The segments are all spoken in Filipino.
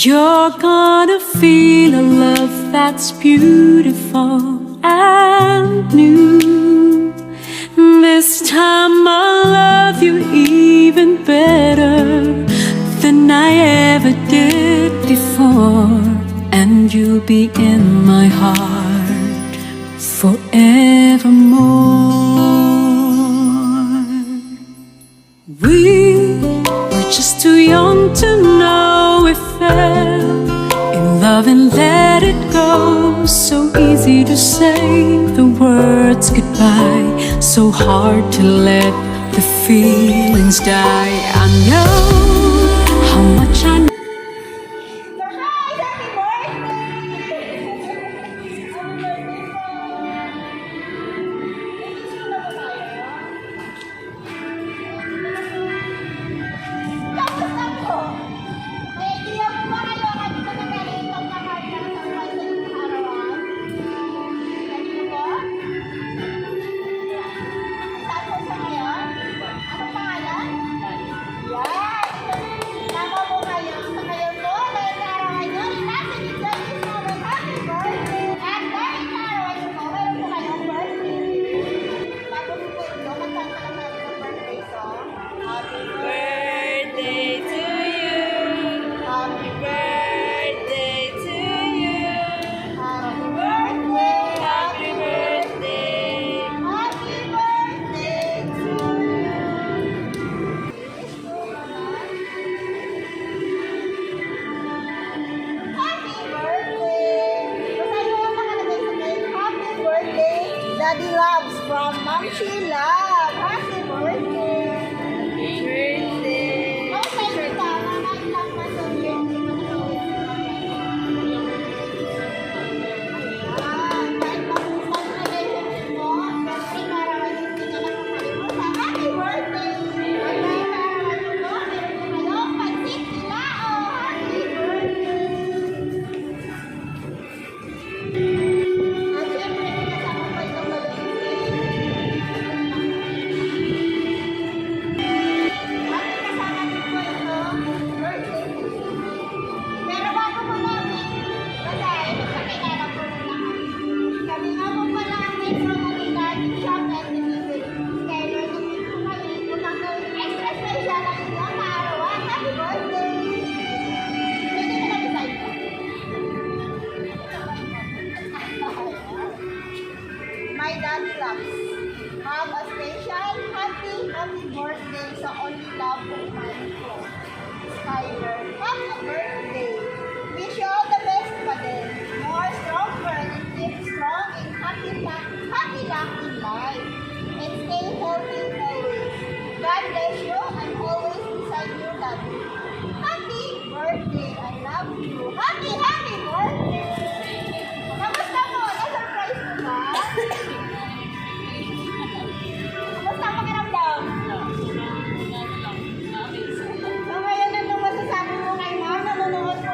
You're gonna feel a love that's beautiful and new. This time I'll love you even better than I ever did before. And you'll be in my heart forevermore. We were just too young to know we fell in love and let it go. So easy to say the words goodbye, so hard to let the feelings die. I know how much I Daddy loves from Mom Sheila. Happy birthday! Happy birthday! Oh, thank you, Tama. Nailang na sa birthday mo na kahit mabusan na relationship mo, siyempre karawan hindi ka lang makalimutan. Happy birthday! At dahil karawan mo, meron ko kayo, pansit sila. Oh, happy birthday! At siyempre, kasama pa ito ba pero bago po namin, kasi magpakilala po ng lahat. Kami nga po pala ang may Manila Shop and Delivery. Kaya nandito po kami upang gawin extra special ang inyong kaarawan. Happy birthday! Pwede ka na-decide po? My daddy loves. Have a special happy birthday sa only love of my friend. Skyler, happy birthday! Wish you all the best pa din. More stronger and keep strong and happy luck in life. And stay healthy always. God bless you and always beside you, Daddy. Happy birthday! I love you. Happy birthday! Kamusta mo? Na-surprise mo ba? Kamusta ang pakiramdam? So ngayon, ano masasabi mo kay Mom? Nanonood po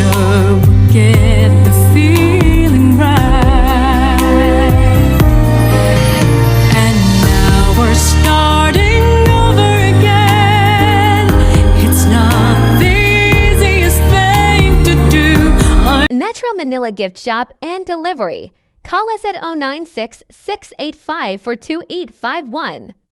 sure we'll get the feeling right. And now we're starting over again. It's not the easiest thing to do. Metro Manila Gift Shop and Delivery. Call us at 096-685-42851.